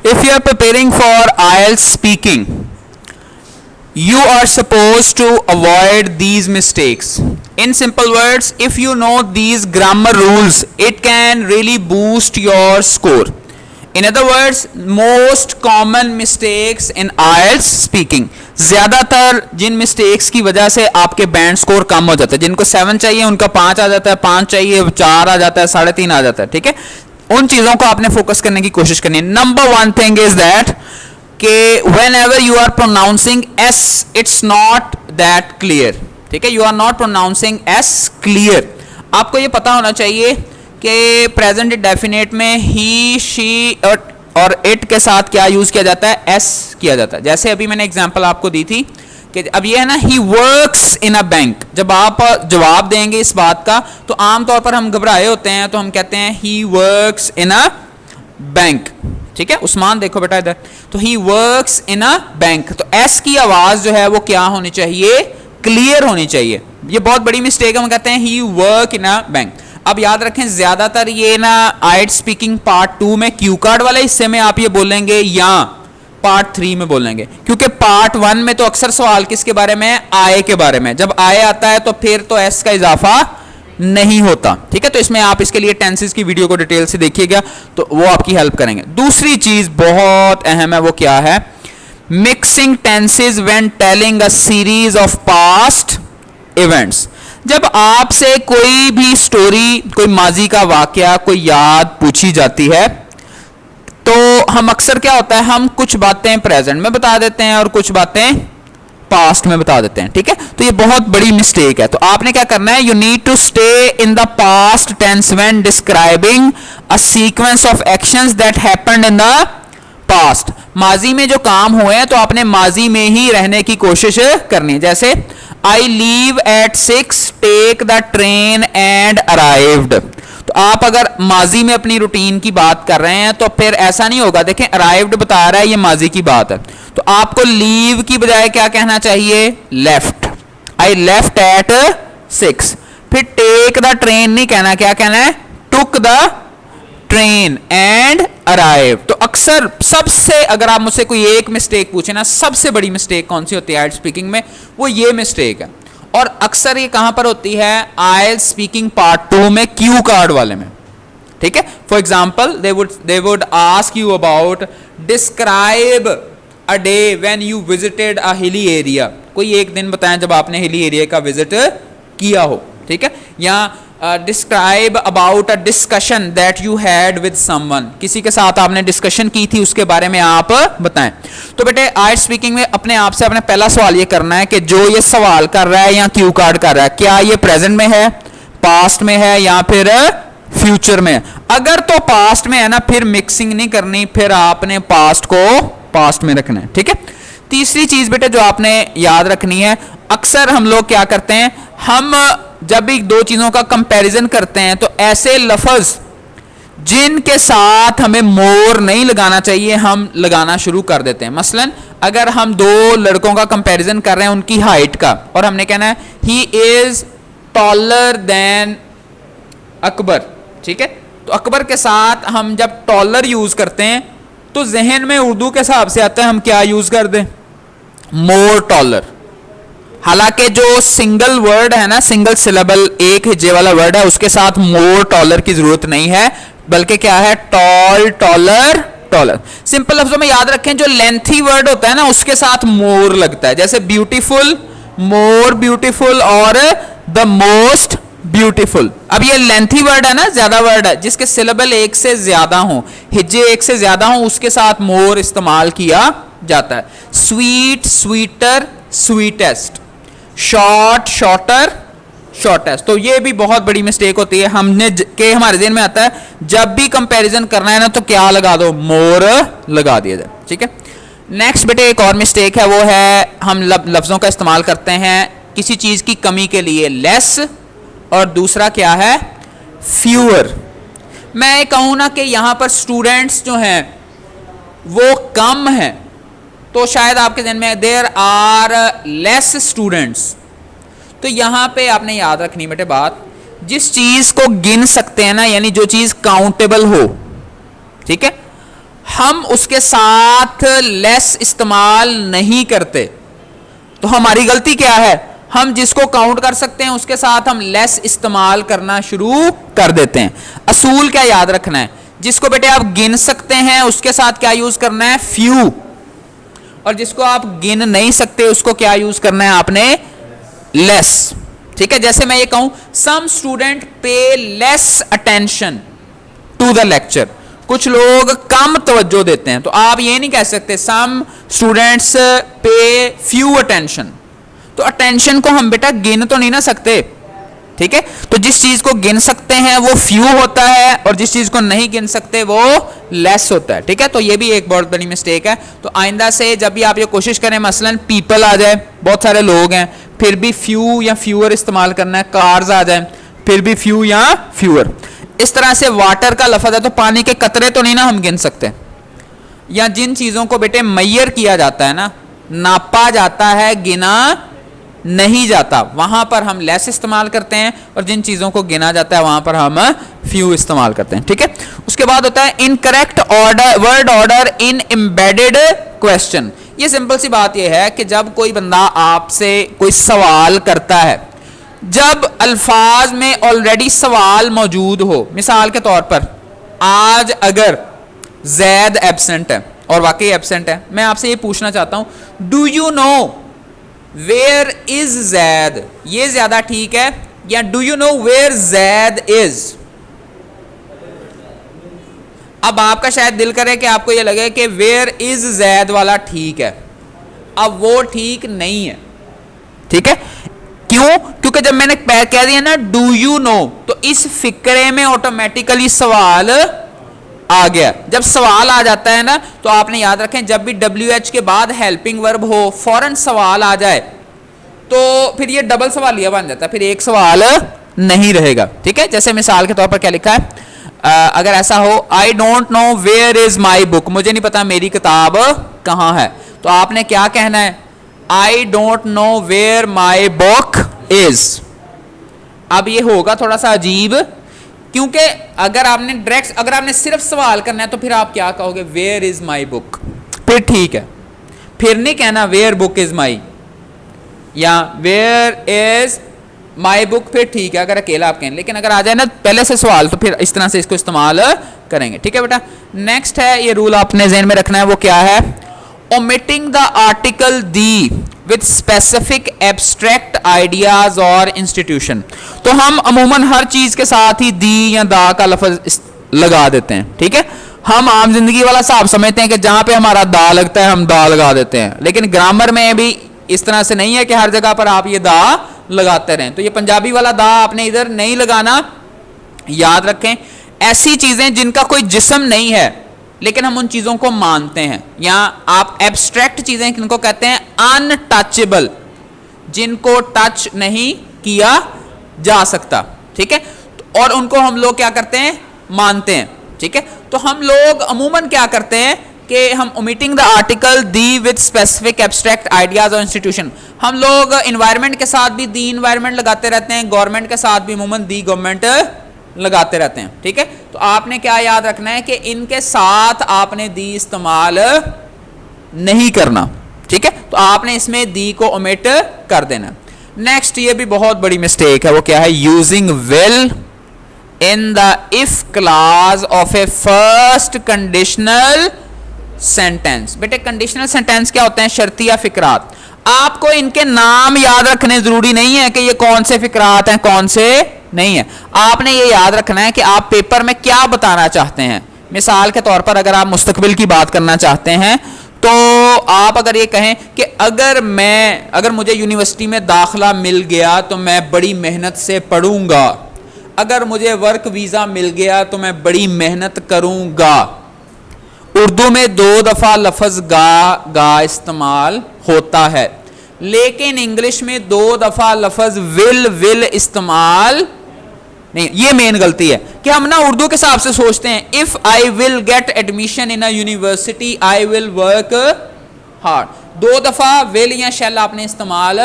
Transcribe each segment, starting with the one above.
If you are preparing for IELTS speaking, you are supposed to avoid these mistakes. In simple words, if you know these grammar rules, it can really boost your score. In other words, most common mistakes in IELTS speaking, ज़्यादातर जिन mistakes की वजह से आपके band score कम हो जाता है, जिनको 7 चाहिए उनका 5 आ जाता है, 5 चाहिए 4 आ जाता है, 3.5 आ जाता है, ठीक है, उन चीज़ों को आपने फोकस करने की कोशिश करनी है. Number one thing is that कि whenever you are pronouncing S, it's not that clear, ठीक है, you are not pronouncing S clear. आपको ये पता होना चाहिए कि प्रेजेंट डेफिनेट में ही, शी और इट के साथ क्या यूज किया जाता है, एस किया जाता है. जैसे अभी मैंने एग्जांपल आपको दी थी कि अब ये है ना, he works in a bank. जब आप जवाब देंगे इस बात का तो आमतौर पर हम घबराए होते हैं, तो हम कहते हैं he works in a bank, ठीक है. उस्मान देखो बेटा इधर, तो he works in a bank, तो एस की आवाज जो है वो क्या होनी चाहिए, क्लियर होनी चाहिए. ये बहुत बड़ी मिस्टेक है, हम कहते हैं ही वर्क इन अ बैंक. अब याद रखें, ज्यादातर ये ना IELTS स्पीकिंग पार्ट 2 में क्यू कार्ड वाले हिस्से में आप ये बोलेंगे या पार्ट 3 में बोलेंगे, क्योंकि पार्ट 1 में तो अक्सर सवाल किसके बारे में है, आय के बारे में. जब आय आता है तो फिर तो एस का इजाफा नहीं होता, ठीक है. तो इसमें आप इसके लिए टेंसेस की वीडियो को डिटेल से देखिएगा तो वो आपकी हेल्प करेंगे. दूसरी चीज बहुत अहम है, वो क्या है, mixing tenses when telling a series of past events. जब आपसे कोई भी स्टोरी, कोई माजी का वाकया, कोई याद पूछी जाती है तो हम अक्सर क्या होता है, हम कुछ बातें प्रेजेंट में बता देते हैं और कुछ बातें पास्ट में बता देते हैं, ठीक है. तो ये बहुत बड़ी मिस्टेक है. तो आपने क्या करना है, you need to stay in the past tense when describing a sequence of actions that happened in the past. माजी में जो काम हुए हैं तो आपने माजी में ही रहने की कोशिश करनी है. जैसे I leave at 6, take the train and arrived. तो आप अगर माजी में अपनी रूटीन की बात कर रहे हैं तो फिर ऐसा नहीं होगा. देखें, अराइव्ड बता रहा है, ये माजी की बात है, तो आपको लीव की बजाय क्या कहना चाहिए, लेफ्ट. I left eight 6. फिर टेक द ट्रेन नहीं कहना, क्या कहना है, took the train and arrive. तो अक्सर सबसे, अगर आप मुझसे कोई एक मिस्टेक पूछे ना, सबसे बड़ी मिस्टेक कौन सी होती है IELTS स्पीकिंग में, वो ये मिस्टेक है. और अक्सर ये कहां पर होती है, IELTS स्पीकिंग पार्ट 2 में क्यू कार्ड वाले में, ठीक है. For example they would ask you about describe a day when you visited a hilly area. कोई एक दिन बताएं जब आपने हिली एरिया का विजिट किया हो, ठीक है. या describe about a discussion that you had with someone, किसी के साथ आपने डिस्कशन की थी उसके बारे में आप बताएं. तो बेटे IELTS स्पीकिंग में अपने आप से अपने पहला सवाल ये करना है कि जो ये सवाल कर रहा है या क्यू कार्ड कर रहा है, क्या ये प्रेजेंट में है, पास्ट में है या फिर फ्यूचर में. अगर तो पास्ट में है ना, फिर मिक्सिंग नहीं करनी, फिर आपने पास्ट को पास्ट में रखना है, ठीक है. तीसरी चीज बेटे जो आपने याद रखनी है, अक्सर हम लोग क्या करते हैं, हम जब भी दो चीजों का कंपैरिजन करते हैं तो ऐसे लफ्ज जिनके साथ हमें मोर नहीं लगाना चाहिए हम लगाना शुरू कर देते हैं. मसलन अगर हम दो लड़कों का कंपैरिजन कर रहे हैं उनकी हाइट का, और हमने कहना है he is taller than Akbar, ठीक है. तो अकबर के साथ हम जब टॉलर यूज करते हैं तो जहन में उर्दू के हिसाब से आता है हम क्या यूज कर दें, मोर टॉलर. हालांकि जो सिंगल वर्ड है ना, सिंगल सिलेबल एक हिज्जे वाला वर्ड है, उसके साथ मोर टॉलर की जरूरत नहीं है, बल्कि क्या है, टॉल टॉलर टॉलर. सिंपल लफ्जों में याद रखें, जो लेंथी वर्ड होता है ना उसके साथ मोर लगता है. जैसे ब्यूटीफुल, मोर ब्यूटीफुल और द मोस्ट ब्यूटीफुल. अब ये लेंथी वर्ड है ना, ज्यादा वर्ड है, जिसके सिलेबल एक से ज्यादा हो, हिज्जे एक से ज्यादा हो, उसके साथ मोर इस्तेमाल किया जाता है. Sweet, sweeter, sweetest. Short, shorter, shortest. तो ये भी बहुत बड़ी मिस्टेक होती है हमने के हमारे ज़हन में आता है, जब भी कंपैरिजन करना है ना तो क्या लगा दो, मोर लगा दिया जाए, ठीक है. नेक्स्ट बेटे एक और मिस्टेक है, वो है हम लफ्जों का इस्तेमाल करते हैं किसी चीज की कमी के लिए, लेस, और दूसरा क्या है, फ्यूअर. मैं कहूँ ना कि यहाँ पर स्टूडेंट्स जो हैं वो कम हैं, तो शायद आपके ज़हन में देयर आर लेस स्टूडेंट्स. तो यहाँ पे आपने याद रखनी बेटे बात, जिस चीज़ को गिन सकते हैं ना, यानी जो चीज़ काउंटेबल हो, ठीक है, हम उसके साथ लेस इस्तेमाल नहीं करते, तो हमारी गलती क्या है? हम जिसको काउंट कर सकते हैं उसके साथ हम लेस इस्तेमाल करना शुरू कर देते हैं। असूल क्या याद रखना है? जिसको बेटे आप गिन सकते हैं उसके साथ क्या यूज करना है? फ्यू। और जिसको आप गिन नहीं सकते उसको क्या यूज करना है आपने? लेस। ठीक है, जैसे मैं ये कहूं some student pay less attention to the lecture, कुछ लोग कम तवज्जो देते हैं, तो आप ये नहीं कह सकते सम स्टूडेंट्स पे फ्यू अटेंशन। तो अटेंशन को हम बेटा गिन तो नहीं ना सकते, ठीक है? तो जिस चीज को गिन सकते हैं वो फ्यू होता है और जिस चीज को नहीं गिन सकते वो लेस होता है, ठीक है? तो ये भी एक बहुत बड़ी मिस्टेक है। तो आइंदा से जब भी आप ये कोशिश करें, मसलन पीपल आ जाए, बहुत सारे लोग हैं, फिर भी फ्यू या फ्यूअर इस्तेमाल करना है। कार्स आ जाए, फिर भी फ्यू या फ्यूअर। इस तरह से वाटर का लफ्ज है तो पानी के कतरे तो नहीं ना हम गिन सकते। या जिन चीजों को बेटे मैयर किया जाता है ना, नापा जाता है, गिना नहीं जाता, वहां पर हम लेस इस्तेमाल करते हैं, और जिन चीजों को गिना जाता है वहां पर हम फ्यू इस्तेमाल करते हैं, ठीक है? उसके बाद होता है incorrect order, word order in embedded question. ये सिंपल सी बात यह है कि जब कोई बंदा आपसे कोई सवाल करता है, जब अल्फाज में ऑलरेडी सवाल मौजूद हो, मिसाल के तौर पर आज अगर जैद एब्सेंट है और वाकई एब्सेंट है, मैं आपसे ये पूछना चाहता हूं do you know where is Zaid, ये ज्यादा ठीक है, या do you know where Zaid is? अब आपका शायद दिल करे कि आपको ये लगे कि वेयर इज जैद वाला ठीक है, अब वो ठीक नहीं है, ठीक है? क्यों? क्योंकि जब मैंने कह दिया ना डू यू नो, तो इस फिक्रे में ऑटोमेटिकली सवाल आ गया। जब सवाल आ जाता है ना, तो आपने याद रखें जब भी WH के बाद हेल्पिंग वर्ब हो, फौरन सवाल आ जाए, तो फिर ये डबल सवालिया बन जाता है, फिर एक सवाल नहीं रहेगा, ठीक है? जैसे मिसाल के तौर पर क्या लिखा है, अगर ऐसा हो I don't know where is my book, मुझे नहीं पता मेरी किताब कहां है, तो आपने क्या कहना है? I don't know where my book is. अब ये होगा थोड़ा सा अजीब, क्योंकि अगर आपने सिर्फ सवाल करना है तो फिर आप क्या कहोगे? वेयर इज माई बुक, फिर ठीक है, फिर नहीं कहना वेयर बुक इज माई या वेयर इज माई बुक, फिर ठीक है अगर अकेला आप कहें। लेकिन अगर आ जाए ना पहले से सवाल, तो फिर इस तरह से इसको इस्तेमाल करेंगे, ठीक है बेटा? नेक्स्ट है, ये रूल आपने ज़हन में रखना है, वो क्या है? Omitting the article the with specific abstract ideas और इंस्टीट्यूशन। तो हम अमूमन हर चीज के साथ ही दी या दा का लफ्ज लगा देते हैं, ठीक है? हम आम जिंदगी वाला हिसाब समझते हैं कि जहां पे हमारा दा लगता है हम दा लगा देते हैं, लेकिन ग्रामर में भी इस तरह से नहीं है कि हर जगह पर आप ये दा लगाते रहें। तो ये पंजाबी वाला दा आपने इधर नहीं लगाना, याद रखें। ऐसी चीजें जिनका कोई जिस्म नहीं है लेकिन हम उन चीजों को मानते हैं, या आप एब्स्ट्रैक्ट चीजें किनको कहते हैं? अनटचेबल, जिनको टच नहीं किया जा सकता, ठीक है? और उनको हम लोग क्या करते हैं? मानते हैं, ठीक है? तो हम लोग अमूमन क्या करते हैं कि हम omitting the article the with specific abstract ideas और इंस्टीट्यूशन, हम लोग इन्वायरमेंट के साथ भी दी इन्वायरमेंट लगाते रहते हैं, गवर्नमेंट के साथ भी अमूमन दी गवर्नमेंट लगाते रहते हैं, ठीक है? तो आपने क्या याद रखना है कि इनके साथ आपने दी इस्तेमाल नहीं करना, ठीक है? तो आपने इसमें दी को ओमिट कर देना। नेक्स्ट, ये भी बहुत बड़ी मिस्टेक है, वो क्या है? Using will in the if class of A first conditional sentence. बेटे कंडीशनल सेंटेंस क्या होते हैं? शर्तिया फिकरात। आपको इनके नाम याद रखने जरूरी नहीं है कि ये कौन से फिकरात हैं, कौन से नहीं है। आपने ये याद रखना है कि आप पेपर में क्या बताना चाहते हैं। मिसाल के तौर पर अगर आप मुस्तकबिल की बात करना चाहते हैं, तो आप अगर ये कहें कि अगर मुझे यूनिवर्सिटी में दाखिला मिल गया तो मैं बड़ी मेहनत से पढ़ूंगा, अगर मुझे वर्क वीजा मिल गया तो मैं बड़ी मेहनत करूंगा। उर्दू में 2 दफा लफ्ज गा इस्तेमाल होता है, लेकिन इंग्लिश में 2 दफा लफ्ज विल इस्तेमाल नहीं। ये मेन गलती है कि हम ना उर्दू के हिसाब से सोचते हैं, if I will get admission in a university I will work hard. 2 दफा विल या शैल आपने इस्तेमाल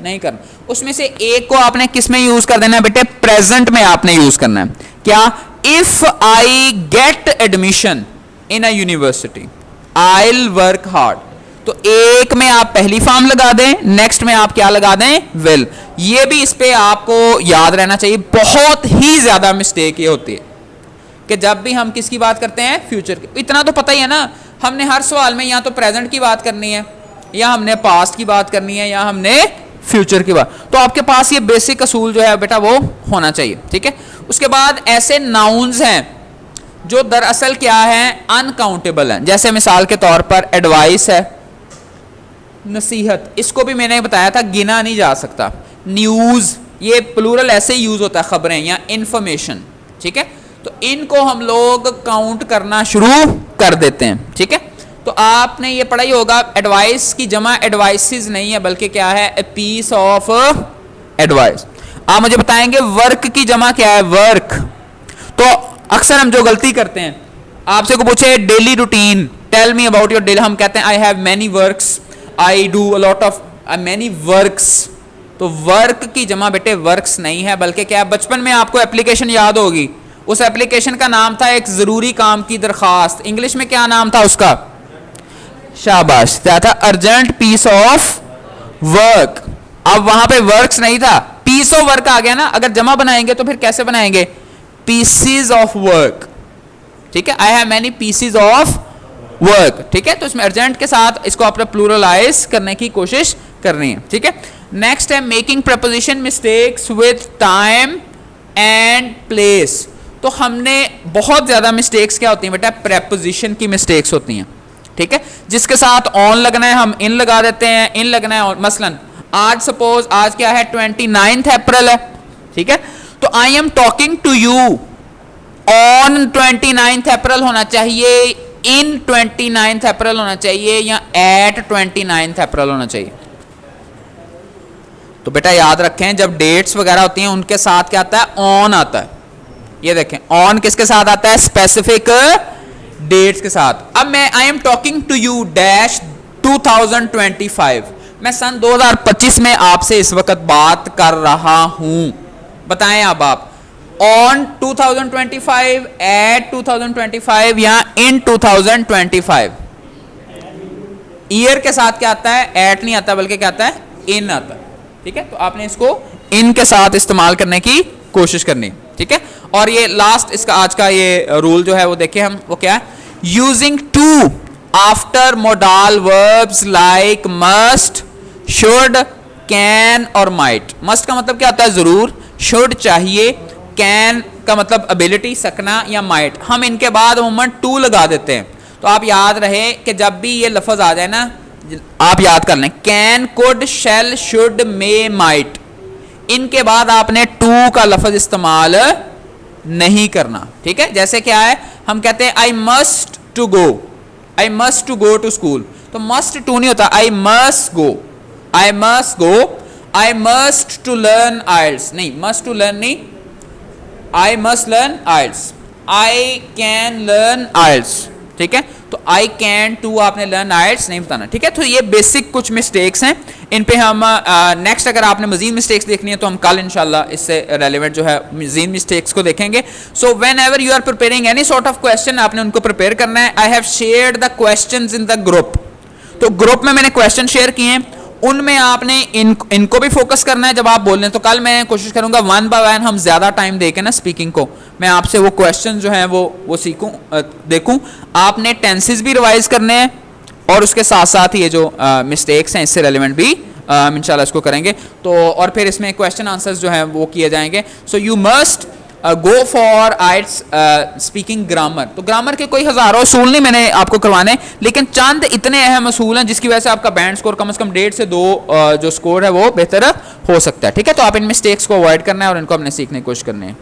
नहीं करना। उसमें से एक को आपने किस में यूज कर देना है बेटे? प्रेजेंट में आपने यूज करना है। क्या? If I get admission, in a university, I'll work hard। तो एक में आप पहली फॉर्म लगा दें, नेक्स्ट में आप क्या लगा दें, विल। ये भी इस पे आपको याद रहना चाहिए। बहुत ही ज्यादा मिस्टेक ये होती है कि जब भी हम किसकी बात करते हैं, फ्यूचर की। इतना तो पता ही है ना, हमने हर सवाल में या तो प्रेजेंट की बात करनी है, या हमने पास्ट की बात करनी है, या हमने फ्यूचर की बात। तो आपके पास ये बेसिक असूल जो है बेटा वो होना चाहिए, ठीक है। उसके बाद ऐसे नाउन्स हैं जो दरअसल क्या है, अनकाउंटेबल हैं। जैसे मिसाल के तौर पर एडवाइस है, नसीहत, इसको भी मैंने बताया था गिना नहीं जा सकता। न्यूज़, ये प्लूरल ऐसे ही यूज होता है, खबरें या इंफॉर्मेशन, ठीक है। तो इनको हम लोग काउंट करना शुरू कर देते हैं, ठीक है। तो आपने ये पढ़ा ही होगा, एडवाइस की जमा एडवाइसेस नहीं है, बल्कि क्या है, ए पीस ऑफ एडवाइस। आप मुझे बताएंगे वर्क की जमा क्या है, वर्क। तो अक्सर हम जो गलती करते हैं, आपसे को पूछे daily routine, tell me about your daily, हम कहते हैं I have many works, I do a lot of many works. तो वर्क की जमा बेटे वर्क्स नहीं है, बल्कि क्या है, बचपन में आपको एप्लीकेशन याद होगी, उस एप्लीकेशन का नाम था एक जरूरी काम की दरखास्त। इंग्लिश में क्या नाम था उसका, शाबाश, क्या था, अर्जेंट पीस ऑफ वर्क। अब वहां पे वर्क्स नहीं था, पीस ऑफ वर्क आ गया ना। अगर जमा बनाएंगे तो फिर कैसे बनाएंगे, पीसीज ऑफ वर्क, ठीक है। I have many PCs of work, ठीक है। तो इसमें अर्जेंट के साथ इसको आपने प्लूरलाइज करने की कोशिश करनी है, ठीक है। नेक्स्ट है making preposition mistakes with time and place. तो हमने बहुत ज्यादा मिस्टेक्स क्या होती हैं बेटा, प्रेपोजिशन की मिस्टेक्स होती हैं, ठीक है। जिसके साथ ऑन लगना है हम इन लगा देते हैं, इन लगना है ऑन। मसलन आज सपोज आज क्या है, 29 अप्रैल है, ठीक है। तो I am talking to you on 29 April होना चाहिए, इन 29 अप्रैल होना चाहिए, या एट 29 अप्रैल होना चाहिए। तो बेटा याद रखें, जब डेट्स वगैरह होती हैं उनके साथ क्या आता है, ऑन आता है। ये देखें, ऑन किसके साथ आता है, स्पेसिफिक डेट्स के साथ। अब मैं I am talking to you dash 2025, मैं सन 2025 में आपसे इस वक्त बात कर रहा हूं। बताएं अब आप, ऑन 2025, एट 2025 या इन 2025। ईयर के साथ क्या आता है, एट नहीं आता, बल्कि क्या आता है, इन आता है, ठीक है। तो आपने इसको इन के साथ इस्तेमाल करने की कोशिश करनी, ठीक है। और ये लास्ट इसका आज का ये रूल जो है वो देखें हम, वो क्या है, using to after modal verbs like must, should, can और माइट। मस्ट का मतलब क्या होता है, जरूर, शुड चाहिए, कैन का मतलब एबिलिटी, सकना, या माइट। हम इनके बाद अमूमन टू लगा देते हैं। तो आप याद रहे कि जब भी ये लफ्ज आ जाए ना, आप याद कर लें, can, could, shall, should, may, might, इनके बाद आपने टू का लफ्ज इस्तेमाल नहीं करना, ठीक है। जैसे क्या है, हम कहते हैं I must to go, I must to go to school. तो मस्ट टू नहीं होता, I must go, I must go, I must to learn aisles, नहीं, मस्ट टू लर्न नहीं, I must learn aisles, I can learn aisles, ठीक है। तो I can to आपने learn aisles नहीं बताना, ठीक है। तो ये बेसिक कुछ मिस्टेक्स हैं, इन पे हम नेक्स्ट अगर आपने मजीद मिस्टेक्स देखनी है तो हम कल इंशाल्लाह इससे रेलिवेंट जो है मजीद मिस्टेक्स को देखेंगे। So whenever you are preparing any sort of question, आपने उनको प्रिपेयर करना है। I have shared the questions in the group, तो ग्रुप में मैंने क्वेश्चन शेयर किए हैं, उनमें आपने इनको भी फोकस करना है जब आप बोल रहे हैं। तो कल मैं कोशिश करूंगा वन बाय वन हम ज्यादा टाइम देके ना स्पीकिंग को, मैं आपसे वो क्वेश्चन जो हैं वो सीखूं, देखूं। आपने टेंसेस भी रिवाइज करने हैं और उसके साथ साथ ये जो मिस्टेक्स हैं इससे रेलिवेंट भी हम इंशाल्लाह इसको करेंगे। तो और फिर इसमें क्वेश्चन आंसर्स जो हैं वो किए जाएंगे। So you must go for आइट्स speaking grammar. तो ग्रामर के कोई हजारों असूल नहीं मैंने आपको करवाने, लेकिन चंद इतने अहम असूल हैं जिसकी वजह से आपका बैंड स्कोर कम से कम 1.5 से 2 जो स्कोर है वो बेहतर हो सकता है, ठीक है। तो आप इन मिस्टेक्स को अवॉइड करना है और इनको अपने सीखने की कोशिश करनी है।